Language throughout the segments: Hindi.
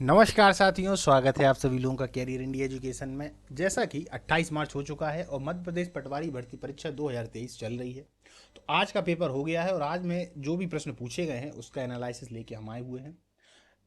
नमस्कार साथियों, स्वागत है आप सभी लोगों का कैरियर इंडिया एजुकेशन में। जैसा कि 28 मार्च हो चुका है और मध्य प्रदेश पटवारी भर्ती परीक्षा 2023 चल रही है। तो आज का पेपर हो गया है और आज में जो भी प्रश्न पूछे गए हैं उसका एनालिसिस लेके हम आए हुए हैं।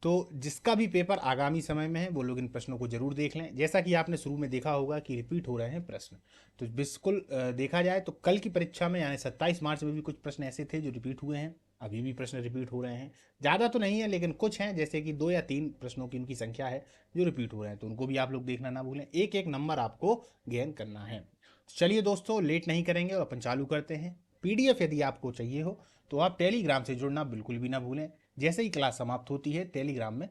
तो जिसका भी पेपर आगामी समय में है वो लोग इन प्रश्नों को जरूर देख लें। जैसा कि आपने शुरू में देखा होगा कि रिपीट हो रहे हैं प्रश्न, तो बिल्कुल देखा जाए तो कल की परीक्षा में यानी 27 मार्च में भी कुछ प्रश्न ऐसे थे जो रिपीट हुए हैं। अभी भी प्रश्न रिपीट हो रहे हैं। ज़्यादा तो नहीं है लेकिन कुछ हैं, जैसे कि 2 या 3 प्रश्नों की उनकी संख्या है जो रिपीट हो रहे हैं, तो उनको भी आप लोग देखना ना भूलें। एक एक नंबर आपको गेन करना है। तो चलिए दोस्तों, लेट नहीं करेंगे और अपन चालू करते हैं। पीडीएफ यदि आपको चाहिए हो तो आप टेलीग्राम से जुड़ना बिल्कुल भी ना भूलें। जैसे ही क्लास समाप्त होती है टेलीग्राम में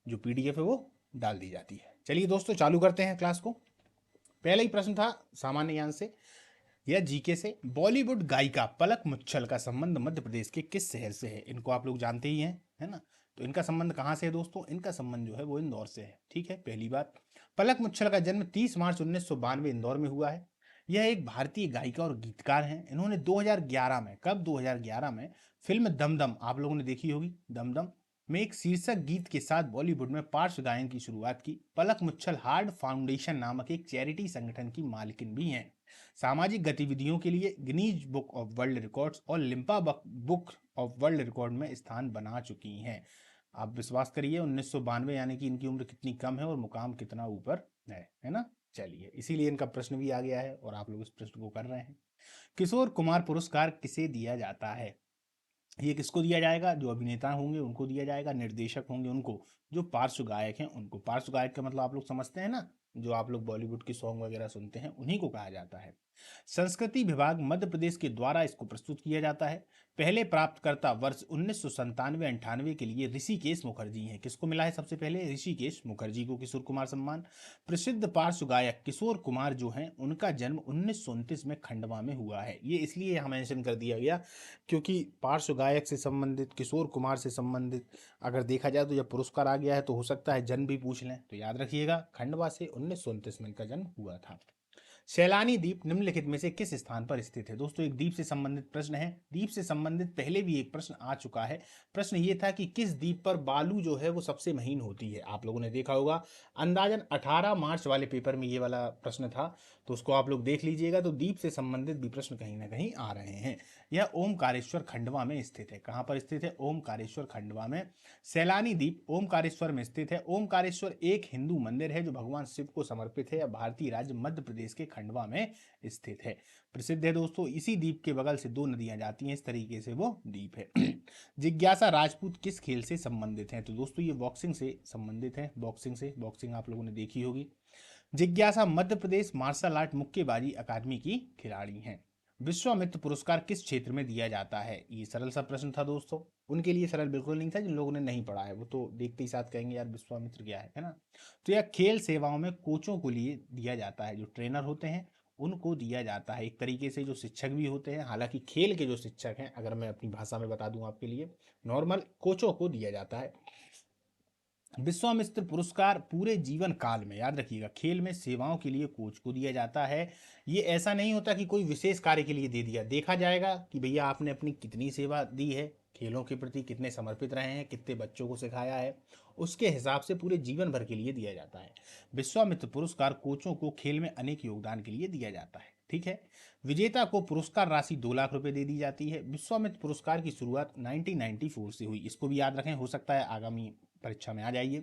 जो पीडीएफ है वो डाल दी जाती है। चलिए दोस्तों, चालू करते हैं क्लास को। पहला ही प्रश्न था सामान्य ज्ञान से या जीके से। बॉलीवुड गायिका पलक मुच्छल का संबंध मध्य प्रदेश के किस शहर से है? इनको आप लोग जानते ही हैं, है ना। तो इनका संबंध कहाँ से है दोस्तों? इनका संबंध जो है वो इंदौर से है। ठीक है, पहली बात। पलक मुच्छल का जन्म 30 मार्च 1992 इंदौर में हुआ है। यह एक भारतीय गायिका और गीतकार हैं। इन्होंने 2011 में, कब 2011 में, फिल्म दमदम, आप लोगों ने देखी होगी दमदम, में एक शीर्षक गीत के साथ बॉलीवुड में पार्श्व गायन की शुरुआत की। पलक मुच्छल हार्ट फाउंडेशन नामक एक चैरिटी संगठन की मालकिन भी हैं। सामाजिक गतिविधियों के लिए Guinness book of world records और लिम्पा बुक ऑफ वर्ल्ड रिकॉर्ड में स्थान बना चुकी हैं। आप विश्वास करिए, 1992 यानी कि इनकी उम्र कितनी कम है और मुकाम कितना ऊपर है ना। चलिए, इसीलिए इनका प्रश्न भी आ गया है और आप लोग इस प्रश्न को कर रहे हैं। किशोर कुमार पुरस्कार किसे दिया जाता है? ये किसको दिया जाएगा? जो अभिनेता होंगे उनको दिया जाएगा, निर्देशक होंगे उनको, जो पार्श्व गायक हैं उनको। पार्श्व गायक का मतलब आप लोग समझते हैं ना, जो आप लोग बॉलीवुड के सॉन्ग वगैरह सुनते हैं उन्हीं को कहा जाता है। संस्कृति विभाग मध्य प्रदेश के द्वारा इसको प्रस्तुत किया जाता है। पहले प्राप्तकर्ता वर्ष 1997-98 के लिए ऋषिकेश मुखर्जी हैं। किसको मिला है सबसे पहले? ऋषिकेश मुखर्जी को किशोर कुमार सम्मान। प्रसिद्ध पार्श्व गायक किशोर कुमार जो हैं उनका जन्म 1929 में खंडवा में हुआ है। ये इसलिए यहाँ मेंशन कर दिया गया क्योंकि पार्श्व गायक से संबंधित, किशोर कुमार से संबंधित अगर देखा जाए तो जब पुरस्कार आ गया है तो हो सकता है जन्म भी पूछ लें। तो याद रखिएगा, खंडवा से 1929 में इनका जन्म हुआ था। सैलानी द्वीप निम्नलिखित में से किस स्थान पर स्थित है? दोस्तों, एक द्वीप से संबंधित प्रश्न है। द्वीप से संबंधित पहले भी एक प्रश्न आ चुका है। प्रश्न ये था कि किस द्वीप पर बालू जो है वो सबसे महीन होती है? आप लोगों ने देखा होगा, अंदाजन 18 मार्च वाले पेपर में ये वाला प्रश्न था, तो उसको आप लोग देख लीजिएगा। तो द्वीप से संबंधित भी प्रश्न कहीं ना कहीं आ रहे हैं। यह ओमकारेश्वर खंडवा में स्थित है। कहाँ पर स्थित है? ओमकारेश्वर खंडवा में। सैलानी द्वीप ओमकारेश्वर में स्थित है। ओमकारेश्वर एक हिंदू मंदिर है जो भगवान शिव को समर्पित है। भारतीय राज्य मध्य प्रदेश के खंडवा में स्थित है। प्रसिद्ध है दोस्तों। इसी द्वीप के बगल से 2 नदियां जाती हैं, इस तरीके से वो द्वीप है। जिज्ञासा राजपूत किस खेल से संबंधित हैं? तो दोस्तों ये बॉक्सिंग से संबंधित है। बॉक्सिंग से, बॉक्सिंग आप लोगों ने देखी होगी। जिज्ञासा मध्य प्रदेश मार्शल आर्ट मुक्केबाजी अकादमी की खिलाड़ी हैं। विश्वामित्र पुरस्कार किस क्षेत्र में दिया जाता है? ये सरल सा प्रश्न था दोस्तों। उनके लिए सरल बिल्कुल नहीं था, जिन लोगों ने नहीं पढ़ा है वो तो देखते ही साथ कहेंगे यार विश्वामित्र क्या है ना। तो यह खेल सेवाओं में कोचों को लिए दिया जाता है। जो ट्रेनर होते हैं उनको दिया जाता है। एक तरीके से जो शिक्षक भी होते हैं, हालांकि खेल के जो शिक्षक हैं, अगर मैं अपनी भाषा में बता दूं आपके लिए, नॉर्मल कोचों को दिया जाता है। विश्वामित्र पुरस्कार पूरे जीवन काल में, याद रखिएगा, खेल में सेवाओं के लिए कोच को दिया जाता है। ये ऐसा नहीं होता कि कोई विशेष कार्य के लिए दे दिया। देखा जाएगा कि भैया आपने अपनी कितनी सेवा दी है, खेलों के प्रति कितने समर्पित रहे हैं, कितने बच्चों को सिखाया है, उसके हिसाब से पूरे जीवन भर के लिए दिया जाता है। विश्वामित्र पुरस्कार कोचों को खेल में अनेक योगदान के लिए दिया जाता है। ठीक है। विजेता को पुरस्कार राशि 2 लाख रुपए दे दी जाती है। विश्वामित्र पुरस्कार की शुरुआत 1994 से हुई। इसको भी याद रखें, हो सकता है आगामी परीक्षा में आ जाइए।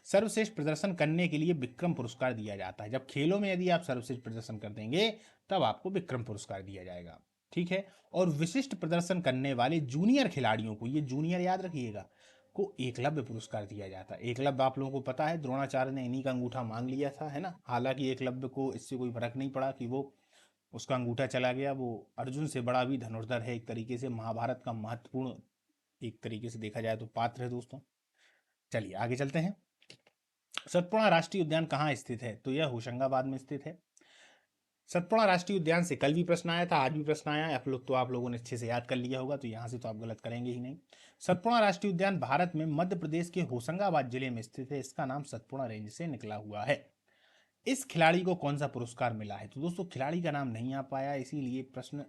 सर्वश्रेष्ठ प्रदर्शन करने के लिए विक्रम पुरस्कार दिया जाता है। जब खेलों में यदि आप सर्वश्रेष्ठ प्रदर्शन कर देंगे तब आपको विक्रम पुरस्कार दिया जाएगा। ठीक है। और विशिष्ट प्रदर्शन करने वाले जूनियर खिलाड़ियों को, ये जूनियर याद रखिएगा, को एकलव्य पुरस्कार दिया जाता है। एकलव्य आप लोगों को पता है, द्रोणाचार्य ने इन्हीं का अंगूठा मांग लिया था, है ना। हालांकि एकलव्य को इससे कोई फर्क नहीं पड़ा कि वो, उसका अंगूठा चला गया। वो अर्जुन से बड़ा भी धनुर्धर है, एक तरीके से महाभारत का महत्वपूर्ण, एक तरीके से देखा जाए तो पात्र है दोस्तों। चलिए आगे चलते हैं। सतपुड़ा राष्ट्रीय उद्यान कहाँ स्थित है? तो यह होशंगाबाद में स्थित है। सतपुड़ा राष्ट्रीय उद्यान से कल भी प्रश्न आया था, आज भी प्रश्न आया है। आप लोग, तो आप लोगों ने अच्छे से याद कर लिया होगा, तो यहाँ से तो आप गलत करेंगे ही नहीं। सतपुड़ा राष्ट्रीय उद्यान भारत में मध्य प्रदेश के होशंगाबाद जिले में स्थित है। इसका नाम सतपुड़ा रेंज से निकला हुआ है। इस खिलाड़ी को कौन सा पुरस्कार मिला है? तो दोस्तों खिलाड़ी का नाम नहीं आ पाया, इसीलिए प्रश्न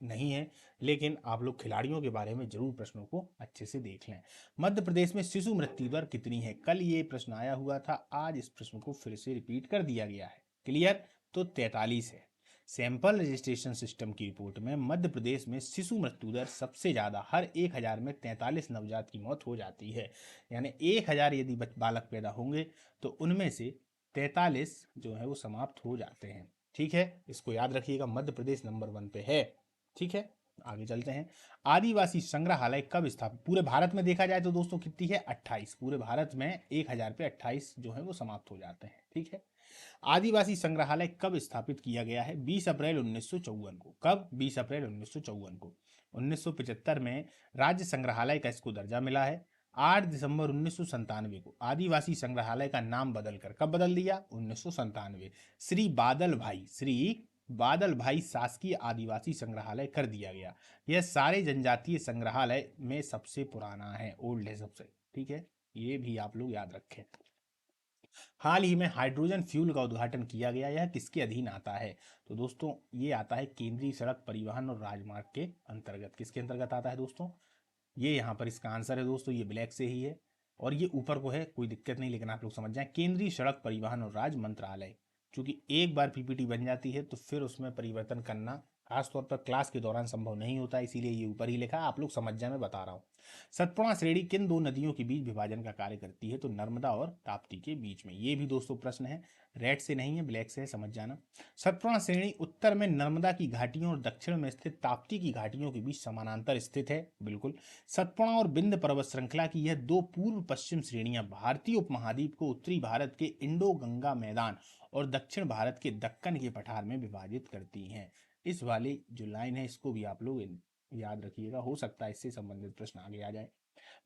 नहीं है, लेकिन आप लोग खिलाड़ियों के बारे में जरूर प्रश्नों को अच्छे से देख लें। मध्य प्रदेश में शिशु मृत्यु दर कितनी है? कल ये प्रश्न आया हुआ था, आज इस प्रश्न को फिर से रिपीट कर दिया गया है। क्लियर? तो 43 है। सैंपल रजिस्ट्रेशन सिस्टम की रिपोर्ट में मध्य प्रदेश में शिशु मृत्यु दर सबसे ज्यादा, हर 1000 में 43 नवजात की मौत हो जाती है। यानी 1000 यदि बालक पैदा होंगे तो उनमें से 43 जो है वो समाप्त हो जाते हैं। ठीक है, इसको याद रखिएगा, मध्य प्रदेश नंबर 1 पे है। ठीक है, आगे चलते हैं। आदिवासी संग्रहालय कब स्थापित? पूरे भारत में देखा जाए तो दोस्तों कितनी है? 28। पूरे भारत में 1000 पे 28 जो है वो समाप्त हो जाते हैं। ठीक है, आदिवासी संग्रहालय कब स्थापित किया गया है? 20 अप्रैल 1954 को। कब? 20 अप्रैल 1954 को। 1975 में राज्य संग्रहालय का इसको दर्जा मिला है। 8 दिसंबर 1997 को आदिवासी संग्रहालय का नाम बदलकर कब बदल दिया? 1997। श्री बादल भाई शासकीय आदिवासी संग्रहालय कर दिया गया। यह सारे जनजातीय संग्रहालय में सबसे पुराना है, ओल्ड है सबसे। ठीक है, ये भी आप लोग याद रखें। हाल ही में हाइड्रोजन फ्यूल का उद्घाटन किया गया, यह किसके अधीन आता है? तो दोस्तों ये आता है केंद्रीय सड़क परिवहन और राजमार्ग के अंतर्गत। किसके अंतर्गत आता है दोस्तों? ये यहाँ पर इसका आंसर है दोस्तों, ये ब्लैक से ही है और ये ऊपर को है, कोई दिक्कत नहीं, लेकिन आप लोग समझ जाएं, केंद्रीय सड़क परिवहन और राज मंत्रालय। क्योंकि एक बार पीपीटी बन जाती है तो फिर उसमें परिवर्तन करना खासतौर पर क्लास के दौरान संभव नहीं होता, इसीलिए ये ऊपर ही लिखा है, आप लोग समझ जाए, मैं बता रहा हूँ। सतपुड़ा श्रेणी किन दो नदियों के बीच विभाजन का कार्य करती है? तो नर्मदा और ताप्ती के बीच में। ये भी दोस्तों प्रश्न है, रेड से नहीं है, ब्लैक से है, समझ जाना। सतपुड़ा श्रेणी उत्तर में नर्मदा की घाटियों और दक्षिण में स्थित ताप्ती की घाटियों के बीच समानांतर स्थित है, बिल्कुल। सतपुड़ा और विंध्य पर्वत श्रृंखला की यह दो पूर्व पश्चिम श्रेणियां भारतीय उपमहाद्वीप को उत्तरी भारत के इंडो गंगा मैदान और दक्षिण भारत के दक्कन के पठार में विभाजित करती हैं। इस वाली जो लाइन है इसको भी आप लोग याद रखिएगा, हो सकता है इससे संबंधित प्रश्न आगे आ जाए।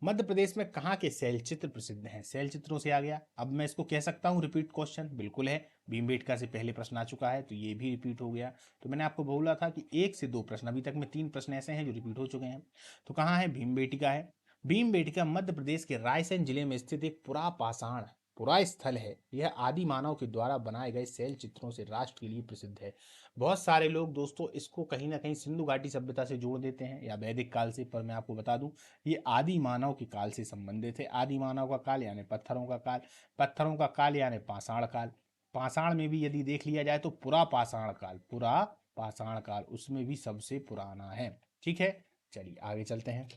मध्य प्रदेश में कहाँ के शैल चित्र प्रसिद्ध हैं? शैल चित्रों से आ गया, अब मैं इसको कह सकता हूँ रिपीट क्वेश्चन, बिल्कुल है। भीमबेटका से पहले प्रश्न आ चुका है तो ये भी रिपीट हो गया। तो मैंने आपको बोला था कि 1 से 2 प्रश्न, अभी तक में 3 प्रश्न ऐसे हैं जो रिपीट हो चुके हैं। तो कहाँ है? भीमबेटका है। भीमबेटका मध्य प्रदेश के रायसेन जिले में स्थित एक पुरापाषाण पुरा स्थल है। यह आदि मानव के द्वारा बनाए गए शैल चित्रों से राष्ट्र के लिए प्रसिद्ध है। बहुत सारे लोग दोस्तों इसको कहीं ना कहीं सिंधु घाटी सभ्यता से जोड़ देते हैं या वैदिक काल से, पर मैं आपको बता दूं ये आदि मानव के काल से संबंधित है। आदि मानव का काल यानी पत्थरों का काल, पत्थरों का काल यानी पाषाण काल। पाषाण में भी यदि देख लिया जाए तो पुरा पाषाण काल, पुरा पाषाण काल उसमें भी सबसे पुराना है। ठीक है, चलिए आगे चलते हैं।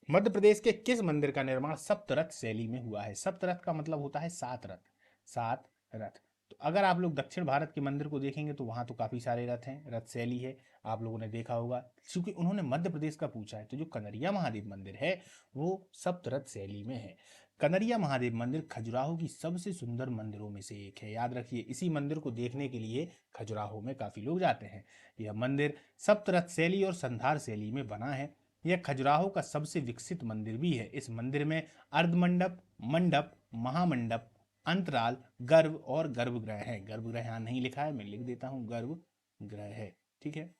मध्य प्रदेश के किस मंदिर का निर्माण सप्तरथ शैली में हुआ है? सप्तरथ का मतलब होता है 7 रथ, 7 रथ। तो अगर आप लोग दक्षिण भारत के मंदिर को देखेंगे तो वहां तो काफी सारे रथ हैं, रथ शैली है, आप लोगों ने देखा होगा। क्योंकि उन्होंने मध्य प्रदेश का पूछा है तो जो कनरिया महादेव मंदिर है वो सप्तरथ शैली में है। कनरिया महादेव मंदिर खजुराहो की सबसे सुंदर मंदिरों में से एक है, याद रखिए। इसी मंदिर को देखने के लिए खजुराहो में काफी लोग जाते हैं। यह मंदिर सप्तरथ शैली और संधार शैली में बना है। यह खजुराहो का सबसे विकसित मंदिर भी है। इस मंदिर में अर्धमंडप, मंडप, महामंडप, अंतराल, गर्भ और गर्भगृह है। गर्भगृह यहाँ नहीं लिखा है, मैं लिख देता हूँ, गर्भगृह है। ठीक है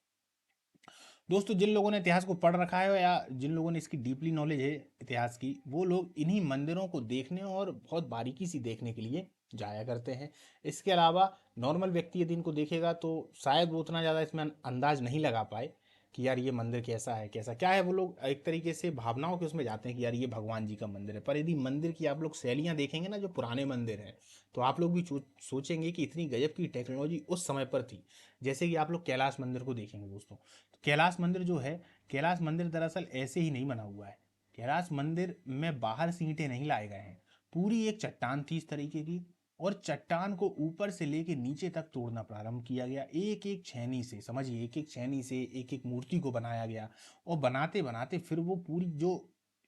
दोस्तों, जिन लोगों ने इतिहास को पढ़ रखा है या जिन लोगों ने इसकी डीपली नॉलेज है इतिहास की, वो लोग इन्हीं मंदिरों को देखने और बहुत बारीकी से देखने के लिए जाया करते हैं। इसके अलावा नॉर्मल व्यक्ति यदि इनको देखेगा तो शायद वो उतना ज़्यादा इसमें अंदाज नहीं लगा पाए कि यार ये मंदिर कैसा है, कैसा क्या है। वो लोग एक तरीके से भावनाओं के उसमें जाते हैं कि यार ये भगवान जी का मंदिर है। पर यदि मंदिर की आप लोग शैलियाँ देखेंगे ना, जो पुराने मंदिर हैं, तो आप लोग भी सोचेंगे कि इतनी गजब की टेक्नोलॉजी उस समय पर थी। जैसे कि आप लोग कैलाश मंदिर को देखेंगे दोस्तों, तो कैलाश मंदिर जो है, कैलाश मंदिर दरअसल ऐसे ही नहीं बना हुआ है। कैलाश मंदिर में बाहर से ईंटें नहीं लाए गए हैं, पूरी एक चट्टान थी इस तरीके की, और चट्टान को ऊपर से लेके नीचे तक तोड़ना प्रारंभ किया गया। एक एक छेनी से, समझिए, एक एक छेनी से एक एक मूर्ति को बनाया गया और बनाते बनाते फिर वो पूरी जो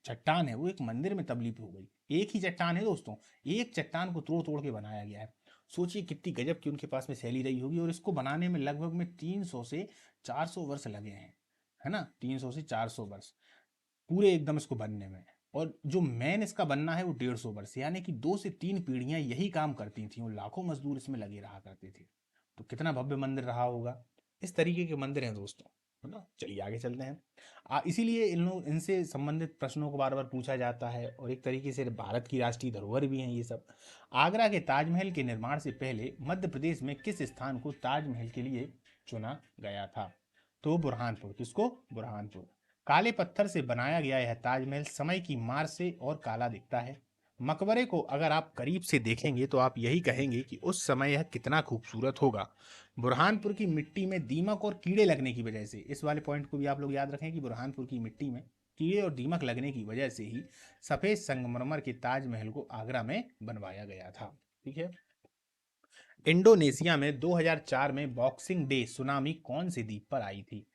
चट्टान है वो एक मंदिर में तब्दील हो गई। एक ही चट्टान है दोस्तों, एक चट्टान को तोड़ तोड़ के बनाया गया है। सोचिए कितनी गजब की उनके पास में शैली रही होगी। और इसको बनाने में लगभग में 300 से 400 वर्ष लगे हैं, है ना, 300 से 400 वर्ष पूरे एकदम इसको बनने में। और जो मेन इसका बनना है वो 150 वर्ष, यानी कि 2 से 3 पीढ़ियां यही काम करती थी और लाखों मजदूर इसमें लगे रहा करते थे। तो कितना भव्य मंदिर रहा होगा। इस तरीके के मंदिर हैं दोस्तों, है ना। चलिए आगे चलते हैं। इसीलिए इन लोग इनसे संबंधित प्रश्नों को बार बार पूछा जाता है और एक तरीके से भारत की राष्ट्रीय धरोहर भी हैं ये सब। आगरा के ताजमहल के निर्माण से पहले मध्य प्रदेश में किस स्थान को ताजमहल के लिए चुना गया था? तो बुरहानपुर, किसको? बुरहानपुर। काले पत्थर से बनाया गया यह ताजमहल समय की मार से और काला दिखता है। मकबरे को अगर आप करीब से देखेंगे तो आप यही कहेंगे कि उस समय यह कितना खूबसूरत होगा। बुरहानपुर की मिट्टी में दीमक और कीड़े लगने की वजह से, इस वाले पॉइंट को भी आप लोग याद रखें कि बुरहानपुर की मिट्टी में कीड़े और दीमक लगने की वजह से ही सफेद संगमरमर के ताजमहल को आगरा में बनवाया गया था। ठीक है। इंडोनेशिया में 2004 में बॉक्सिंग डे सुनामी कौन से द्वीप पर आई थी?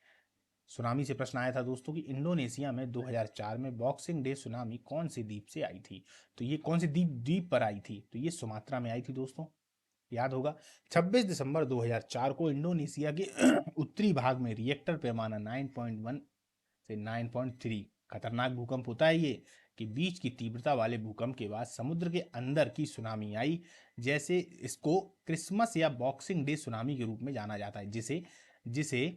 सुनामी से प्रश्न आया था दोस्तों कि इंडोनेशिया में 2004 में बॉक्सिंग डे सुनामी कौन से द्वीप से आई थी? तो ये कौन से द्वीप द्वीप पर आई थी? तो ये सुमात्रा में आई थी दोस्तों, याद होगा। 26 दिसंबर 2004 को इंडोनेशिया के उत्तरी भाग में रिएक्टर पैमाना 9.1 से 9.3 खतरनाक भूकंप होता है ये, कि बीच की तीव्रता वाले भूकंप के बाद समुद्र के अंदर की सुनामी आई। जैसे इसको क्रिसमस या बॉक्सिंग डे सुनामी के रूप में जाना जाता है, जिसे जिसे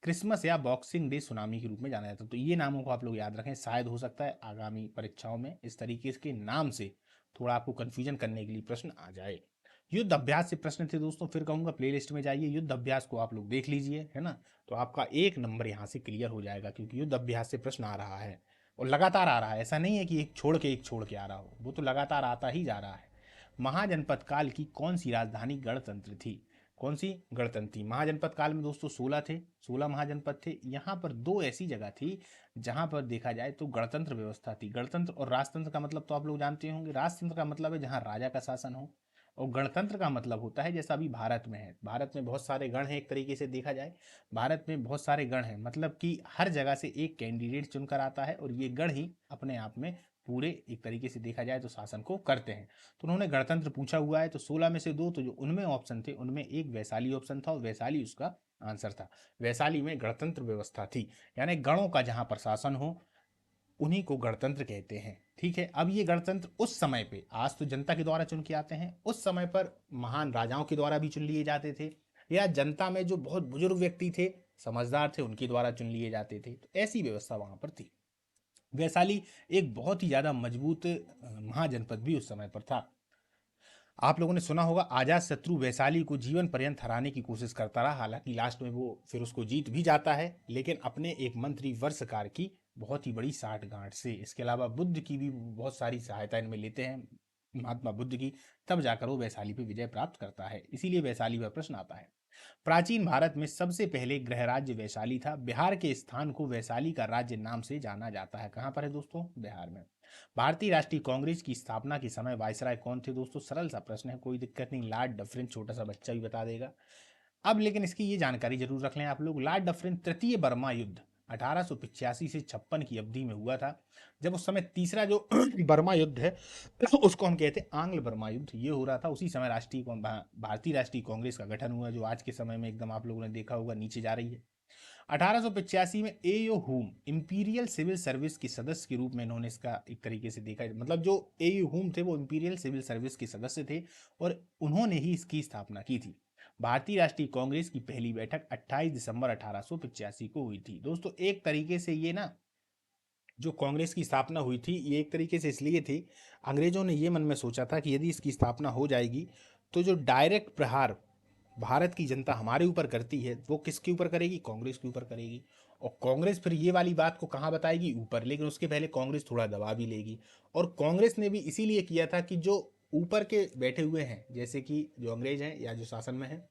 क्रिसमस या बॉक्सिंग डे सुनामी के रूप में जाना जाता है। तो ये नामों को आप लोग याद रखें, शायद हो सकता है आगामी परीक्षाओं में इस तरीके के नाम से थोड़ा आपको कंफ्यूजन करने के लिए प्रश्न आ जाए। युद्ध अभ्यास से प्रश्न थे दोस्तों, फिर कहूंगा प्लेलिस्ट में जाइए, युद्ध अभ्यास को आप लोग देख लीजिए, है ना। तो आपका 1 नंबर यहाँ से क्लियर हो जाएगा, क्योंकि युद्ध अभ्यास से प्रश्न आ रहा है और लगातार आ रहा है। ऐसा नहीं है कि एक छोड़ के आ रहा हो, वो तो लगातार आता ही जा रहा है। महाजनपद काल की कौन सी राजधानी गणतंत्र थी? कौन सी? गणतंत्र थी। महाजनपद काल में दोस्तों 16 थे, 16 महाजनपद थे। यहाँ पर 2 ऐसी जगह थी जहाँ पर देखा जाए तो गणतंत्र व्यवस्था थी। गणतंत्र और राजतंत्र का मतलब तो आप लोग जानते होंगे। राजतंत्र का मतलब है जहाँ राजा का शासन हो, और गणतंत्र का मतलब होता है जैसा अभी भारत में है। भारत में बहुत सारे गण हैं, एक तरीके से देखा जाए भारत में बहुत सारे गण हैं, मतलब कि हर जगह से एक कैंडिडेट चुनकर आता है और ये गण ही अपने आप में पूरे एक तरीके से देखा जाए तो शासन को करते हैं। तो उन्होंने गणतंत्र पूछा हुआ है, तो 16 में से 2, तो जो उनमें ऑप्शन थे उनमें एक वैशाली ऑप्शन था और वैशाली उसका आंसर था। वैशाली में गणतंत्र व्यवस्था थी, यानी गणों का जहां प्रशासन हो उन्हीं को गणतंत्र कहते हैं। ठीक है। अब ये गणतंत्र उस समय पे, आज तो जनता के द्वारा चुन के आते हैं, उस समय पर महान राजाओं के द्वारा भी चुन लिए जाते थे, या जनता में जो बहुत बुजुर्ग व्यक्ति थे, समझदार थे, उनके द्वारा चुन लिए जाते थे। तो ऐसी व्यवस्था वहां पर थी। वैशाली एक बहुत ही ज्यादा मजबूत महाजनपद भी उस समय पर था। आप लोगों ने सुना होगा अजात शत्रु वैशाली को जीवन पर्यंत हराने की कोशिश करता रहा, हालांकि लास्ट में वो फिर उसको जीत भी जाता है, लेकिन अपने एक मंत्री वर्षकार की बहुत ही बड़ी साठगांठ से। इसके अलावा बुद्ध की भी बहुत सारी सहायता इनमें लेते हैं, महात्मा बुद्ध की, तब जाकर वो वैशाली पे विजय प्राप्त करता है। इसीलिए वैशाली पर प्रश्न आता है। प्राचीन भारत में सबसे पहले गृह राज्य वैशाली था। बिहार के स्थान को वैशाली का राज्य नाम से जाना जाता है। कहाँ पर है दोस्तों? बिहार में। भारतीय राष्ट्रीय कांग्रेस की स्थापना के समय वायसराय कौन थे दोस्तों? सरल सा प्रश्न है, कोई दिक्कत नहीं, लॉर्ड डफरिन, छोटा सा बच्चा भी बता देगा। अब लेकिन इसकी ये जानकारी जरूर रख लें आप लोग, लॉर्ड डफरिन तृतीय बर्मा युद्ध 1885 से 56 की अवधि में हुआ था। जब उस समय तीसरा जो बर्मा युद्ध है उसको हम कहते हैं आंग्ल बर्मा युद्ध, ये हो रहा था। उसी समय भारतीय राष्ट्रीय कांग्रेस का गठन हुआ, जो आज के समय में एकदम आप लोगों ने देखा होगा नीचे जा रही है। 1885 में एयो हुम इंपीरियल सिविल सर्विस के सदस्य के रूप में इन्होंने इसका एक तरीके से देखा, मतलब जो एयो हुम थे वो इंपीरियल सिविल सर्विस के सदस्य थे और उन्होंने ही इसकी स्थापना की थी। भारतीय राष्ट्रीय कांग्रेस की पहली बैठक 28 दिसंबर 1885 को हुई थी। दोस्तों एक तरीके से ये ना, जो कांग्रेस की स्थापना हुई थी, ये एक तरीके से इसलिए थी, अंग्रेजों ने ये मन में सोचा था कि यदि इसकी स्थापना हो जाएगी तो जो डायरेक्ट प्रहार भारत की जनता हमारे ऊपर करती है वो किसके ऊपर करेगी? कांग्रेस के ऊपर करेगी। और कांग्रेस फिर ये वाली बात को कहाँ बताएगी? ऊपर। लेकिन उसके पहले कांग्रेस थोड़ा दबा भी लेगी। और कांग्रेस ने भी इसीलिए किया था कि जो ऊपर के बैठे हुए हैं, जैसे कि जो अंग्रेज हैं या जो शासन में हैं,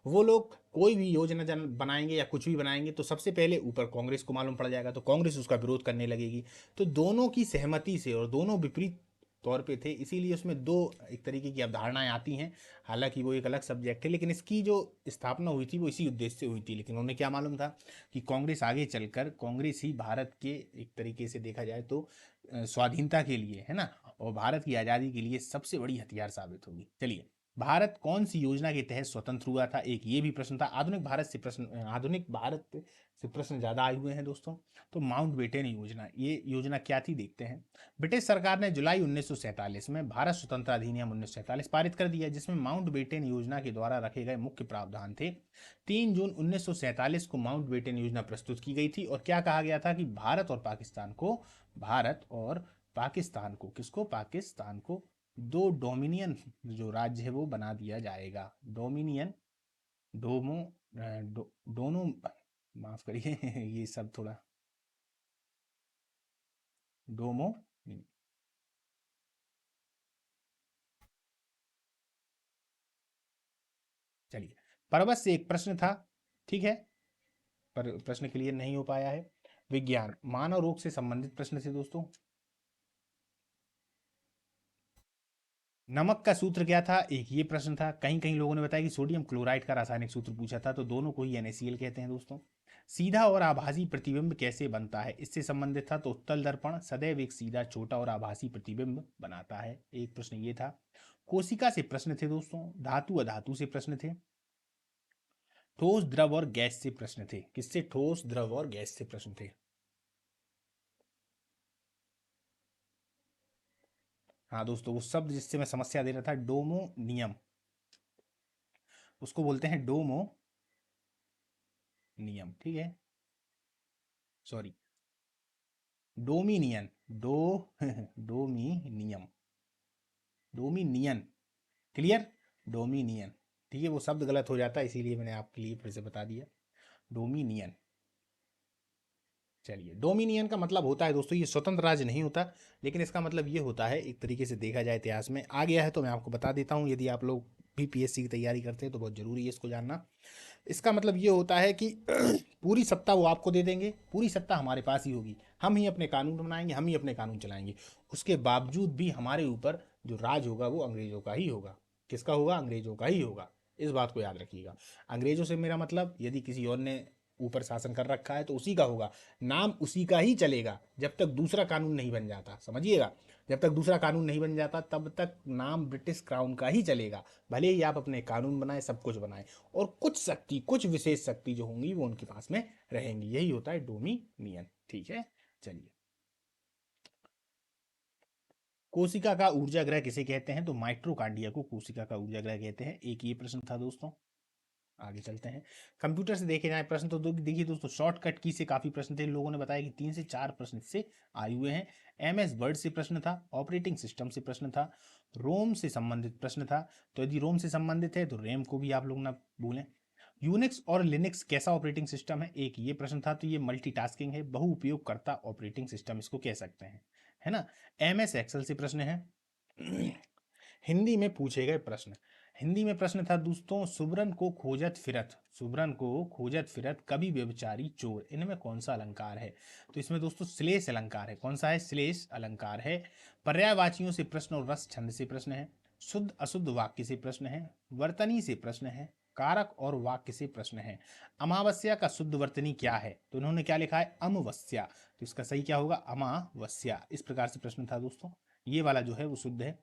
वो लोग कोई भी योजना बनाएंगे या कुछ भी बनाएंगे तो सबसे पहले ऊपर कांग्रेस को मालूम पड़ जाएगा, तो कांग्रेस उसका विरोध करने लगेगी। तो दोनों की सहमति से और दोनों विपरीत तौर पे थे, इसीलिए उसमें दो एक तरीके की अवधारणाएं आती हैं। हालांकि वो एक अलग सब्जेक्ट है, लेकिन इसकी जो स्थापना हुई थी वो इसी उद्देश्य से हुई थी। लेकिन उन्हें क्या मालूम था कि कांग्रेस आगे चलकर, कांग्रेस ही भारत के एक तरीके से देखा जाए तो स्वाधीनता के लिए, है ना, और भारत की आज़ादी के लिए सबसे बड़ी हथियार साबित होगी। चलिए, भारत कौन सी योजना के तहत स्वतंत्र हुआ था? एक ये भी प्रश्न था। आधुनिक भारत से प्रश्न ज्यादा आए हुए हैं दोस्तों। तो माउंटबेटन योजना, ये योजना क्या थी देखते हैं। ब्रिटिश सरकार ने जुलाई 1947 में भारत स्वतंत्रता अधिनियम 1947 पारित कर दिया, जिसमें माउंटबेटन योजना के द्वारा रखे गए मुख्य प्रावधान थे। 3 जून 1947 को माउंटबेटन योजना प्रस्तुत की गई थी और क्या कहा गया था कि पाकिस्तान को दो डोमिनियन जो राज्य है वो बना दिया जाएगा। डोमिनियन, डोमो, दोनों माफ करिए ये सब थोड़ा डोमो। चलिए, पर्वत से एक प्रश्न था, ठीक है, पर प्रश्न क्लियर नहीं हो पाया है। विज्ञान, मानव रोग से संबंधित प्रश्न थे दोस्तों। नमक का सूत्र क्या था, एक ये प्रश्न था। कहीं कहीं लोगों ने बताया कि सोडियम क्लोराइड का रासायनिक सूत्र पूछा था, तो दोनों को ही NaCl कहते हैं दोस्तों। सीधा और आभासी प्रतिबिंब कैसे बनता है, इससे संबंधित था, तो उत्तल दर्पण सदैव एक सीधा छोटा और आभासी प्रतिबिंब बनाता है, एक प्रश्न ये था। कोशिका से प्रश्न थे दोस्तों, धातु अधातु से प्रश्न थे, ठोस द्रव और गैस से प्रश्न थे। किससे, ठोस द्रव और गैस से प्रश्न थे। हाँ दोस्तों, वो शब्द जिससे मैं समस्या दे रहा था, डोमो नियम, उसको बोलते हैं डोमो नियम, ठीक है, सॉरी, डोमिनियन, डो डोमिनियम, डोमिनियन, क्लियर, डोमिनियन, ठीक है, वो शब्द गलत हो जाता है, इसीलिए मैंने आपके लिए फिर से बता दिया, डोमिनियन। चलिए, डोमिनियन का मतलब होता है दोस्तों, ये स्वतंत्र राज्य नहीं होता, लेकिन इसका मतलब ये होता है, एक तरीके से देखा जाए इतिहास में आ गया है, तो मैं आपको बता देता हूँ, यदि आप लोग भी PSC की तैयारी करते हैं तो बहुत जरूरी है इसको जानना। इसका मतलब ये होता है कि पूरी सत्ता वो आपको दे देंगे, पूरी सत्ता हमारे पास ही होगी, हम ही अपने कानून बनाएंगे, हम ही अपने कानून चलाएंगे। उसके बावजूद भी हमारे ऊपर जो राज होगा वो अंग्रेजों का ही होगा। किसका होगा, अंग्रेजों का ही होगा, इस बात को याद रखिएगा। अंग्रेजों से मेरा मतलब, यदि किसी और ने ऊपर शासन कर रखा है तो उसी का होगा, नाम उसी का ही चलेगा, जब तक दूसरा कानून नहीं बन जाता, समझिएगा, जब तक दूसरा कानून नहीं बन जाता तब तक नाम ब्रिटिश क्राउन का ही चलेगा। भले ही आप अपने कानून बनाए, सब कुछ बनाए, और कुछ शक्ति, कुछ विशेष शक्ति जो होंगी वो उनके पास में रहेंगी, यही होता है डोमिनियन, ठीक है। चलिए, कोशिका का ऊर्जा ग्रह किसे कहते हैं, तो माइट्रोकांडिया को कोशिका का ऊर्जा ग्रह कहते हैं, एक ये प्रश्न था दोस्तों। आगे चलते हैं। कंप्यूटर से देखे जाए प्रश्न, तो देखिए दोस्तों, शॉर्टकट की से काफी प्रश्न थे, लोगों ने बताया कि 3 से 4 प्रश्न इससे आए हुए हैं। MS वर्ड से प्रश्न था, ऑपरेटिंग सिस्टम से प्रश्न था, रोम से संबंधित प्रश्न था, तो यदि रोम से संबंधित है तो रैम को भी आप लोग ना भूलें। यूनिक्स और लिनक्स कैसा ऑपरेटिंग सिस्टम है, एक ये प्रश्न था, तो ये मल्टीटास्किंग है, बहु उपयोगकर्ता ऑपरेटिंग सिस्टम इसको कह सकते हैं, है ना। MS एक्सेल से प्रश्न है। हिंदी में पूछे गए प्रश्न, हिंदी में प्रश्न था दोस्तों, सुबरन को खोजत फिरत, सुबरन को खोजत फिरत कवि व्यभिचारी चोर, इनमें कौन सा अलंकार है, तो इसमें दोस्तों श्लेष अलंकार है। कौन सा है, श्लेष अलंकार है। पर्यायवाचियों से प्रश्न और रस छंद से प्रश्न है। शुद्ध अशुद्ध वाक्य से प्रश्न है। वर्तनी से प्रश्न है। कारक और वाक्य से प्रश्न है। अमावस्या का शुद्ध वर्तनी क्या है, तो इन्होंने क्या लिखा है, अमावस्या, तो इसका सही क्या होगा, अमावस्या। इस प्रकार से प्रश्न था दोस्तों, ये वाला जो है वो शुद्ध है,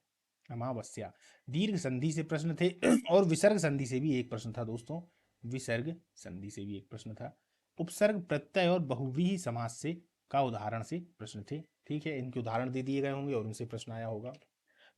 अमावस्या। दीर्घ संधि से प्रश्न थे और विसर्ग संधि से भी एक प्रश्न था दोस्तों, विसर्ग संधि से भी एक प्रश्न था। उपसर्ग प्रत्यय और बहुव्रीहि समास से का उदाहरण से प्रश्न थे, ठीक है, इनके उदाहरण दे दिए गए होंगे और उनसे प्रश्न आया होगा।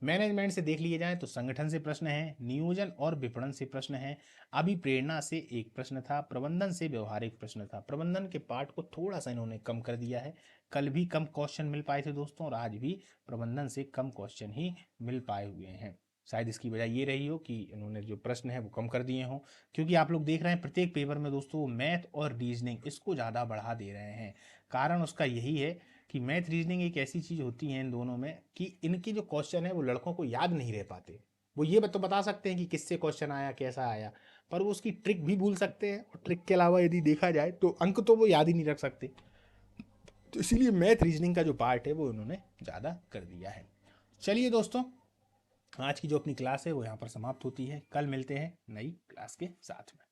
मैनेजमेंट से देख लिए जाए तो संगठन से प्रश्न है, नियोजन और विपणन से प्रश्न है, अभिप्रेरणा से एक प्रश्न था, प्रबंधन से व्यवहारिक प्रश्न था। प्रबंधन के पार्ट को थोड़ा सा इन्होंने कम कर दिया है, कल भी कम क्वेश्चन मिल पाए थे दोस्तों, और आज भी प्रबंधन से कम क्वेश्चन ही मिल पाए हुए हैं। शायद इसकी वजह ये रही हो कि इन्होंने जो प्रश्न है वो कम कर दिए हों, क्योंकि आप लोग देख रहे हैं प्रत्येक पेपर में दोस्तों मैथ और रीजनिंग इसको ज़्यादा बढ़ा दे रहे हैं। कारण उसका यही है कि मैथ रीजनिंग एक ऐसी चीज़ होती है इन दोनों में कि इनके जो क्वेश्चन है वो लड़कों को याद नहीं रह पाते। वो ये तो बता सकते हैं कि किससे क्वेश्चन आया, कैसा आया, पर वो उसकी ट्रिक भी भूल सकते हैं, और ट्रिक के अलावा यदि देखा जाए तो अंक तो वो याद ही नहीं रख सकते। तो इसीलिए मैथ रीजनिंग का जो पार्ट है वो उन्होंने ज़्यादा कर दिया है। चलिए दोस्तों, आज की जो अपनी क्लास है वो यहाँ पर समाप्त होती है, कल मिलते हैं नई क्लास के साथ में।